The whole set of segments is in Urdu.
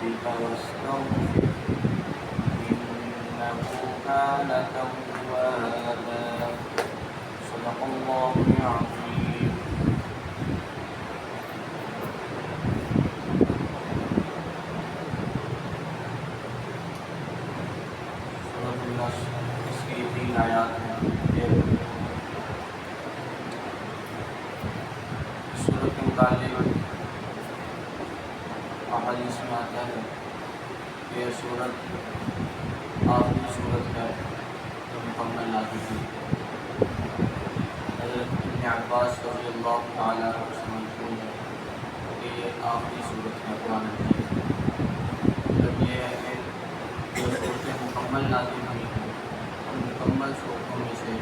ربك واستغفر إنه كان توابا صدق الله العظيم. سورۃ النصر اس کی 3 آیات ہیں. سورت کے متعلق احادیث میں آتا ہے کہ یہ سورت آخری سورت ہے جو مکمل نازل ہوئی. حضرت ابن عباس رضی اللہ تعالیٰ عنہ سے منقول ہے کہ یہ آخری سورت ہے قرآن مجید. مطلب یہ ہے کہ جو صورتیں مکمل نازل ہوئی ہیں ان مکمل صورتوں میں سے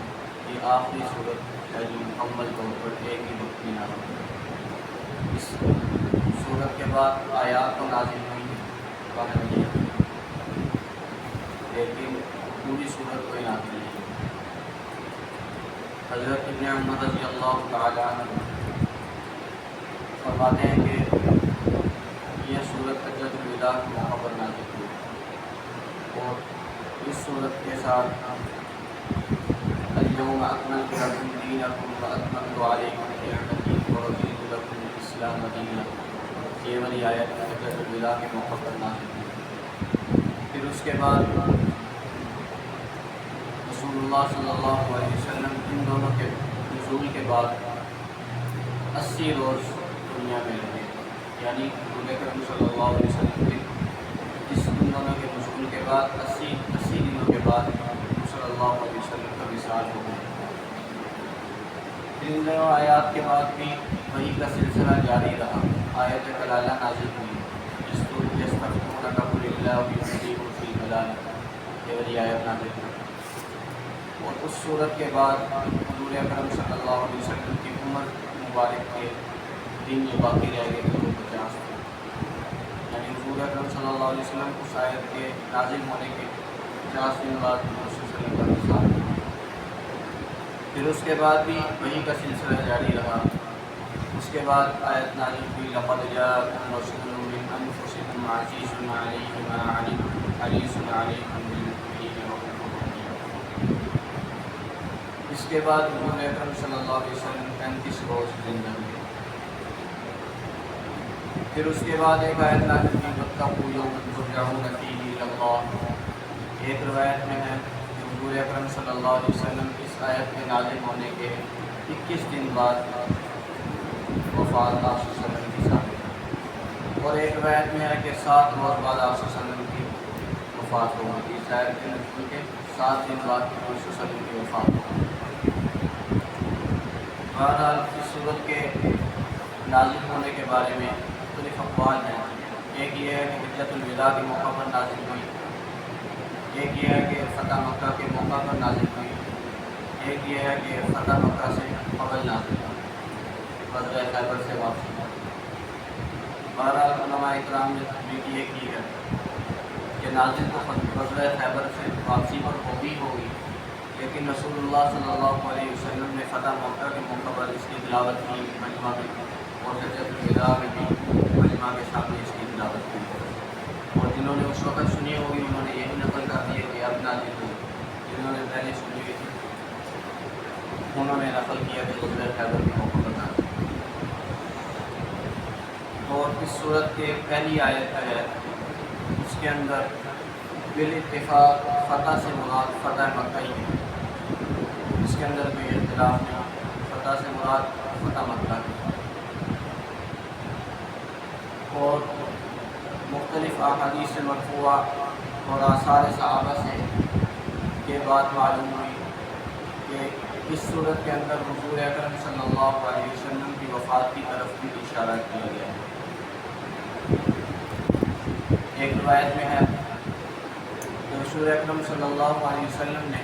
یہ آخری صورت ہے جو مکمل طور پر ایک ہی وقت میں نازل ہوئی. اس صورت کے بعد آیات تو نازل ہوئی قرآن مجید لیکن پوری صورت کوئی نازل نہیں. حضرت ابن عمر رضی اللہ تعالیٰ عنہ فرماتے ہیں کہ یہ صورت حجۃ الوداع کے موقع پر نازل ہوئی اور اس صورت کے ساتھ اليوم اکملت لکم دینکم واتممت علیکم نعمتی ورضیت لکم الاسلام دینا. یہ والی آیت حجۃ الوداع کے موقع پر نازل ہوئی. پھر اس کے بعد رسول اللہ صلی اللہ علیہ وسلم ان دونوں کے نزول کے بعد 80 روز دنیا میں رہے. یعنی رسول اکرم صلی اللہ علیہ وسلم کے ان دونوں کے نزول کے بعد 80 دنوں کے بعد صلی اللہ علیہ وسلم کا وصال ہو گیا. ان دونوں آیات کے بعد بھی وحی کا سلسلہ جاری رہا. آیت کلالہ نازل ہوئی یستفتونک قل اللہ یفتیکم فی الکلالہ. یہ والی آیت نازل ہوئی. اور اس صورت کے بعد حضور اکرم صلی اللہ علیہ وسلم کی عمر مبارک کے دن یہ باقی رہ گئے تھے 50 تھے. یعنی حضور اکرم صلی اللہ علیہ وسلم اس آیت کے نازل ہونے کے 50 دن بعد حضور صلی اللہ علیہ وسلم کا وصال ہوا. پھر اس کے بعد بھی وحی کا سلسلہ جاری رہا. اس کے بعد آیت نازل ہوئی لقد جاءکم رسول من انفسکم عزیز علیہ ما عنتم حریص علیکم بالمؤمنین رؤوف رحیم. اس کے بعد حضور اکرم صلی اللہ علیہ وسلم 35 روز زندہ ہوئے. پھر اس کے بعد ایک آیت نازل ہوئی واتقوا یوما ترجعون فیہ الی اللہ. ایک روایت میں ہے کہ حضور اکرم صلی اللہ علیہ وسلم اس آیت کے نازل ہونے کے 21 دن بعد وفات آپ صلی اللہ علیہ وسلم کی ثابت ہے. اور ایک روایت میں ہے کہ 7 روز بعد آپ صلی اللہ علیہ وسلم کی وفات ہو گئی. اس آیت کے نزول کے 7 دن بعد آپ صلی اللہ علیہ وسلم کی وفات ہو گئی. بہرحال اس صورت کے نازل ہونے کے بارے میں مختلف اقوال ہیں. ایک یہ ہے کہ حجۃ الوداع کے موقع پر نازل ہوئی. ایک یہ ہے کہ فتح مکہ کے موقع پر نازل ہوئی. ایک یہ ہے کہ فتح مکہ سے قبل نازل ہوئی غزوہ خیبر سے واپسی. بہرحال علماء اکرام نے تحقیق یہ کی ہے کہ نازل تو غزوہ خیبر سے واپسی پر ہوگی لیکن رسول اللہ صلی اللہ علیہ وسلم نے فتح مکہ کے موقع پر اس کی تلاوت کی مجمع میں اور حجۃ الوداع میں بھی مجمع کے سامنے اس کی تلاوت کی. اور جنہوں نے اس وقت سنی ہوگی انہوں نے یہی نقل کر دی کہ اب نازل ہوئی. جنہوں نے پہلے سنی ہوئی تھی انہوں نے نقل کیا کہ غزوہ خیبر کے موقع پر نازل. اور اس صورت کے پہلی آیت ہے اس کے اندر بالاتفاق فتح سے مراد فتح مکہ ہی ہے. اس کے اندر کوئی اختلاف نہیں. فتح سے مراد فتح مکہ ہے. اور مختلف احادیث سے مرفوعہ اور آثار صحابہ سے یہ بات معلوم ہوئی کہ اس صورت کے اندر حضور اکرم صلی اللہ علیہ وسلم کی وفات کی طرف بھی اشارہ کیا گیا ہے. ایک روایت میں ہے کہ رسول اکرم صلی اللہ علیہ وسلم نے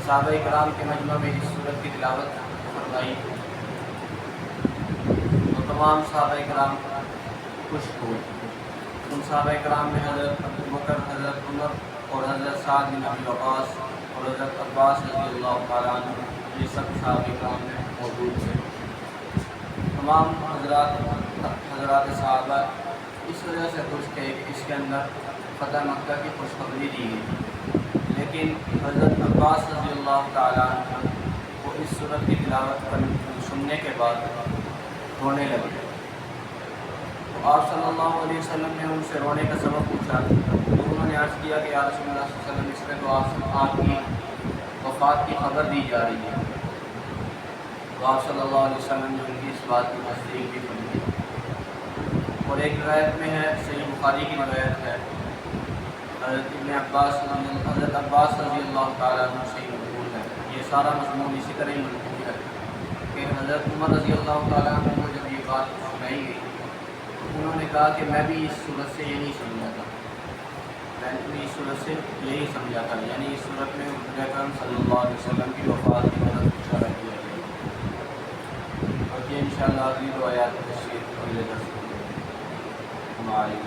صحابہ کرام کے مجمع میں اس صورت کی تلاوت فرمائی تو تمام صحابہ کرام خوش ہوئے. ان صحابہ کرام میں حضرت ابوبکر، حضرت عمر اور حضرت سعد بن ابی وقاص اور حضرت عباس رضی اللہ تعالیٰ عنہ یہ سب صحابہ کرام میں موجود تھے. تمام حضرات صحابہ اس وجہ سے خوش تھے کہ اس کے اندر فتح مکہ کی خوشخبری دی گئی، لیکن حضرت عباس رضی اللہ تعالیٰ عنہ کو اس صورت کی تلاوت سننے کے بعد رونے لگے۔ تو آپ صلی اللہ علیہ وسلم نے ان سے رونے کا سبب پوچھا، تو انہوں نے عرض کیا کہ یا رسول اللہ صلی اللہ علیہ وسلم، اس میں تو آپ کی وفات کی خبر دی جا رہی ہے۔ تو آپ صلی اللہ علیہ وسلم نے ان کی اس بات کی تصدیق بھی فرمائی۔ اور ایک روایت میں ہے، صحیح بخاری کی روایت ہے، حضرت عباس رضی اللہ تعالیٰ عنہ سے منقول ہے، یہ سارا مضمون اسی طرح ہی منقول ہے کہ حضرت عمر رضی اللہ تعالیٰ عنہ کو جب یہ بات سنائی گئی تو انہوں نے کہا کہ میں بھی اس صورت سے یہی سمجھا تھا، میں نے بھی اس صورت سے یہی سمجھا تھا، یعنی اس صورت میں حضور اکرم صلی اللہ علیہ وسلم کی وفات کی مدد اشارہ کیا گیا۔ اور یہ انشاءاللہ اگلی دو آیات تشریح اگلے درس میں ہماری